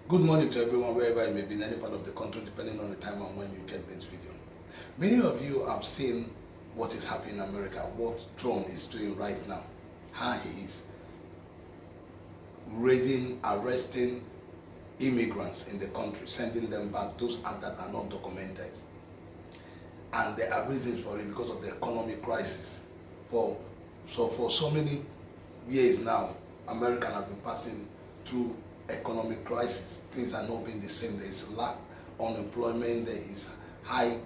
Good morning to everyone, wherever you may be in any part of the country, depending on the time and when you get this video. Many of you have seen what is happening in America, what Trump is doing right now, how he is raiding, arresting immigrants in the country, sending them back, those that are not documented. And there are reasons for it because of the economic crisis. For so many years now, America has been passing through economic crisis. Things are not being the same. There is lack unemployment. There is high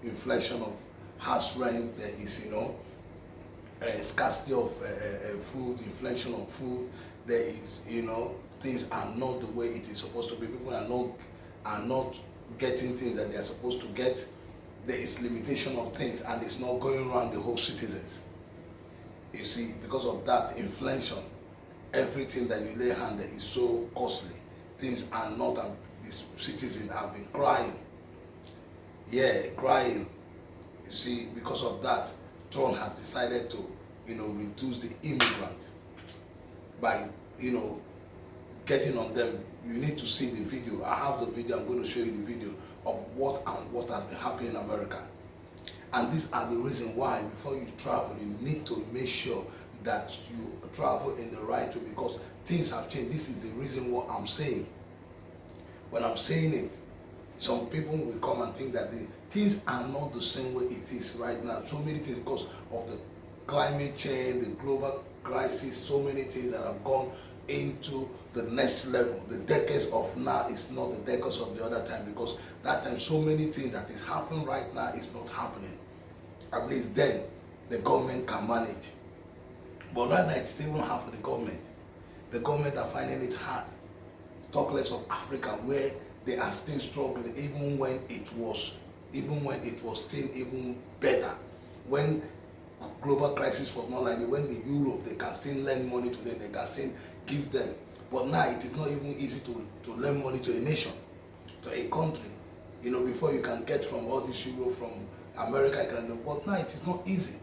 inflation of house rent. There is, scarcity of food, inflation of food. There is, things are not the way it is supposed to be. People are not getting things that they are supposed to get. There is limitation of things, and it's not going around the whole citizens. You see, because of that inflation, everything that you lay hand there is so costly. Things are not, and these citizens have been crying. Yeah, crying. You see, because of that, Trump has decided to, reduce the immigrant by, getting on them. You need to see the video. I have the video. I'm going to show you the video of what has been happening in America. And these are the reasons why, before you travel, you need to make sure that you travel in the right way, because things have changed. This is the reason what I'm saying. When I'm saying it, some people will come and think that the things are not the same way it is right now. So many things because of the climate change, the global crisis, so many things that have gone into the next level. The decades of now is not the decades of the other time, because that time so many things that is happening right now is not happening. At least then the government can manage. But right now it's even hard for the government. The government are finding it hard. Talk less of Africa, where they are still struggling, even when it was still even better. When global crisis was not like when the Europe, they can still lend money to them, they can still give them. But now it is not even easy to lend money to a nation, to a country. Before you can get from all this Europe, from America, but now it is not easy.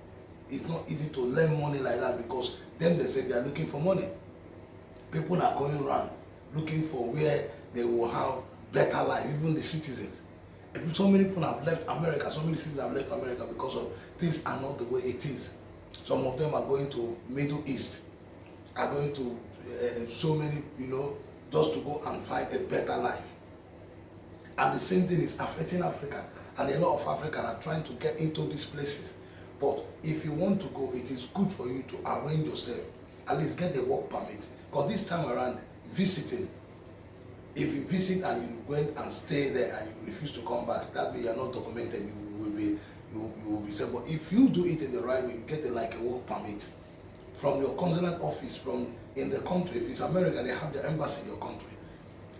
It's not easy to lend money like that, because them, they say they are looking for money. People are going around looking for where they will have better life, even the citizens. So many people have left America, so many citizens have left America because of things are not the way it is. Some of them are going to Middle East, are going to so many, just to go and find a better life. And the same thing is affecting Africa, and a lot of Africans are trying to get into these places. But if you want to go, it is good for you to arrange yourself, at least get a work permit. Because this time around, visiting, if you visit and you go and stay there and you refuse to come back, that means you are not documented. You will be said. But if you do it in the right way, you get a work permit from your consular office, from in the country. If it's America, they have the embassy in your country.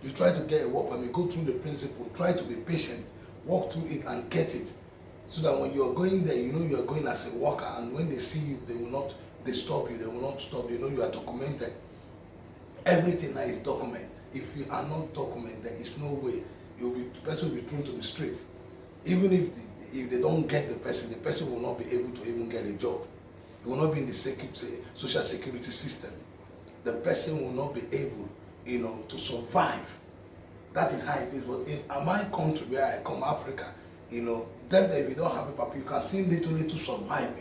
You try to get a work permit, go through the principle, try to be patient, walk through it and get it. So that when you're going there, you are going as a worker, and when they see you, they will not disturb you, they will not stop you. You are documented. Everything now is documented. If you are not documented, there is no way the person will be thrown to the street. Even if they don't get the person will not be able to even get a job. He will not be in the social security system. The person will not be able, to survive. That is how it is. But in my country where I come, Africa, that if you don't have a paper, you can still little survive.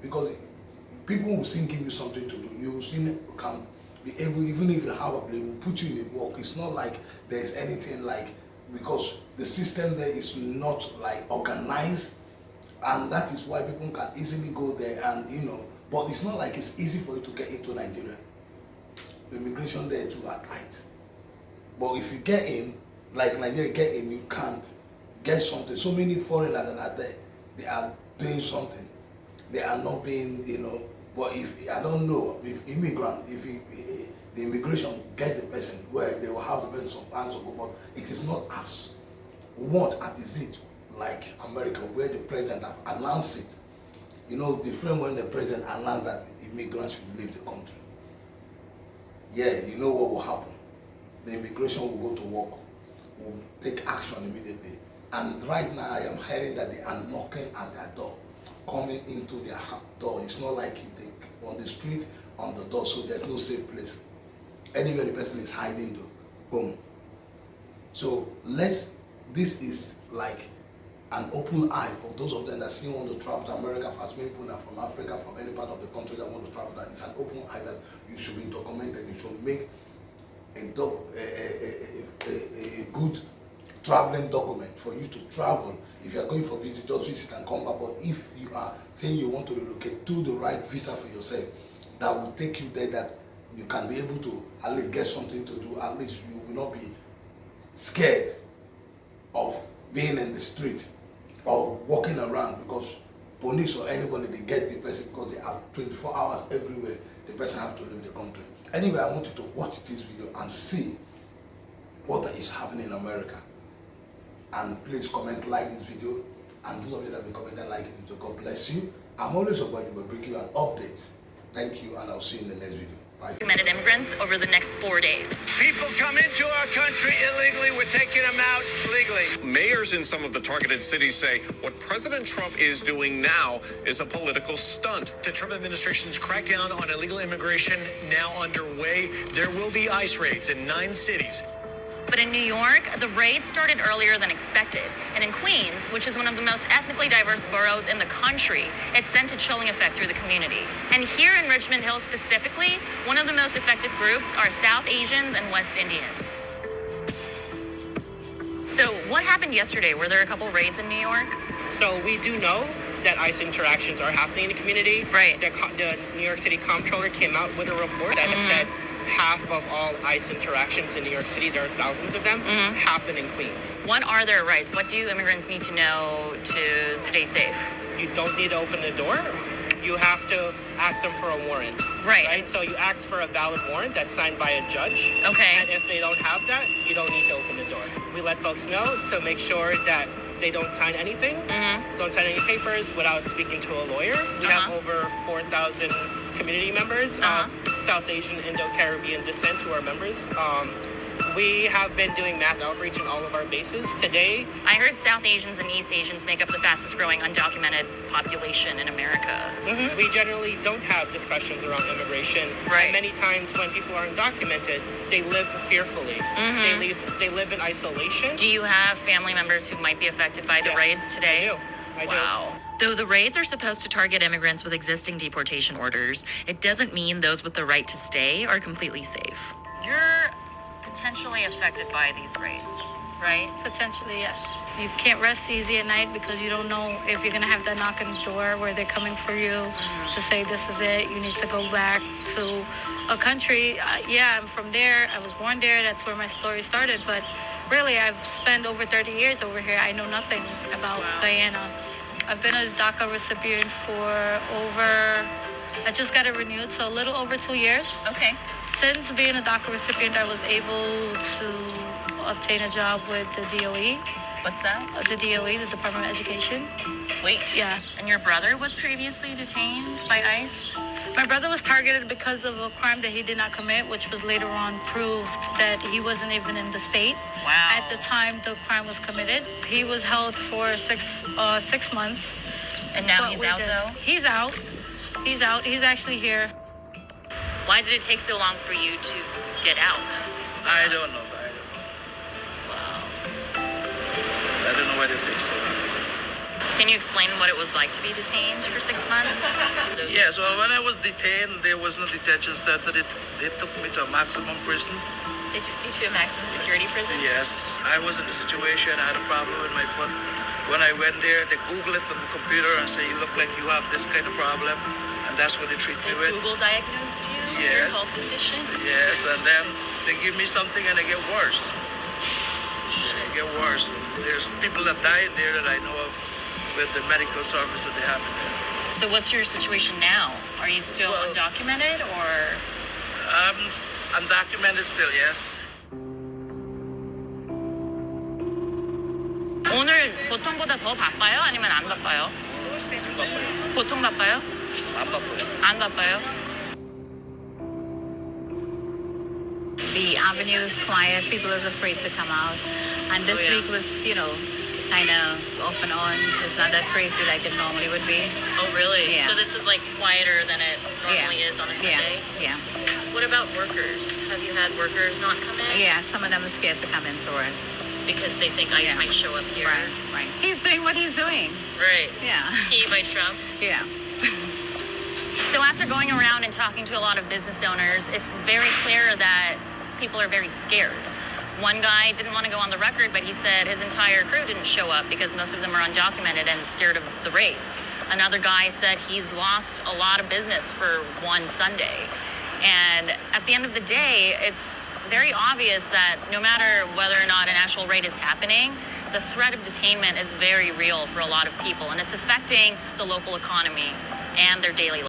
Because people will still give you something to do. You will still can be able, even if you have a play, will put you in a work. It's not like there's anything like, because the system there is not like organized, and that is why people can easily go there and but it's not like it's easy for you to get into Nigeria. The immigration there too are tight. But if you get in, like Nigeria get in, you can't get something. So many foreigners that are there, they are doing something. They are not being, but if, I don't know, if the immigration get the person where they will have the person some answer, but it is not as as it like America, where the president have announced it. Different when the president announced that immigrants should leave the country. What will happen? The immigration will go to work, will take action immediately. And right now I am hearing that they are knocking at their door, coming into their door. It's not like if they on the street, on the door, so there's no safe place. Anywhere the person is hiding to, Boom. So this is like an open eye for those of them that still want to travel to America, for as many people that from Africa, from any part of the country that want to travel. That it's an open eye that you should be documented. You should make a good traveling document for you to travel. If you are going for visit, just visit and come back. But if you are saying you want to relocate, do the right visa for yourself that will take you there, that you can be able to at least get something to do. At least you will not be scared of being in the street or walking around, because police or anybody, they get the person because they have 24 hours everywhere. The person have to leave the country. Anyway, I want you to watch this video and see what is happening in America. And please comment, like this video, and those of you that will comment and like this video, God bless you. I'm always about to bring you an update. Thank you, and I'll see you in the next video. Bye. Documented immigrants over the next 4 days. People come into our country illegally. We're taking them out legally. Mayors in some of the targeted cities say what President Trump is doing now is a political stunt. The Trump administration's crackdown on illegal immigration now underway. There will be ICE raids in 9 cities. But in New York, the raid started earlier than expected. And in Queens, which is one of the most ethnically diverse boroughs in the country, it sent a chilling effect through the community. And here in Richmond Hill specifically, one of the most affected groups are South Asians and West Indians. So what happened yesterday? Were there a couple raids in New York? So we do know that ICE interactions are happening in the community. Right. The New York City comptroller came out with a report that said half of all ICE interactions in New York City, there are thousands of them, happen in Queens. What are their rights? What do immigrants need to know to stay safe? You don't need to open the door. You have to ask them for a warrant. Right. So you ask for a valid warrant that's signed by a judge. Okay. And if they don't have that, you don't need to open the door. We let folks know to make sure that they don't sign anything, don't sign any papers without speaking to a lawyer. We have over 4,000 community members of South Asian, Indo-Caribbean descent who are members. We have been doing mass outreach in all of our bases. Today, I heard South Asians and East Asians make up the fastest growing undocumented population in America. we generally don't have discussions around immigration. Right. And many times when people are undocumented, they live fearfully. They live in isolation. Do you have family members who might be affected by the raids today? I do. Wow. Though the raids are supposed to target immigrants with existing deportation orders, it doesn't mean those with the right to stay are completely safe. You're potentially affected by these raids, right? Potentially, yes. You can't rest easy at night because you don't know if you're going to have that knock on the door where they're coming for you to say this is it. You need to go back to a country. I'm from there. I was born there. That's where my story started. But really, I've spent over 30 years over here. I know nothing about Guyana. I've been a DACA recipient for I just got it renewed, so a little over 2 years. Okay. Since being a DACA recipient, I was able to obtain a job with the DOE. What's that? The DOE, the Department of Education. Sweet. Yeah. And your brother was previously detained by ICE? My brother was targeted because of a crime that he did not commit, which was later on proved that he wasn't even in the state. Wow. At the time the crime was committed. He was held for 6 months. And now he's out, though? He's out. He's out. He's actually here. Why did it take so long for you to get out? I don't know. Wow. I don't know why it takes so long. Can you explain what it was like to be detained for 6 months? Yes, well, when I was detained, there was no detention center. They took me to a maximum prison. They took you to a maximum security prison? Yes, I was in a situation. I had a problem with my foot. When I went there, they Google it on the computer and say, you look like you have this kind of problem. And that's what they treat me with. Google diagnosed you? Yes. Your health condition? Yes, and then they give me something and they get worse. They get worse. There's people that die in there that I know of with the medical service that they have in there. So what's your situation now? Are you still undocumented or? Undocumented still, yes. 오늘 보통보다 더 바빠요? 아니면 안 바빠요? 보통 바빠요? 안 바빠요. 안 바빠요? The avenue is quiet. People is afraid to come out. And this week was, kind of off and on. It's not that crazy like it normally would be. Oh, really? Yeah. So this is like quieter than it normally is on a Sunday? Yeah. What about workers? Have you had workers not come in? Yeah, some of them are scared to come into work. Because they think ICE might show up here. Right. He's doing what he's doing. Right. Yeah. Key by Trump. Yeah. So after going around and talking to a lot of business owners, it's very clear that people are very scared. One guy didn't want to go on the record, but he said his entire crew didn't show up because most of them are undocumented and scared of the raids. Another guy said he's lost a lot of business for one Sunday. And at the end of the day, it's very obvious that no matter whether or not an actual raid is happening, the threat of detainment is very real for a lot of people, and it's affecting the local economy and their daily life.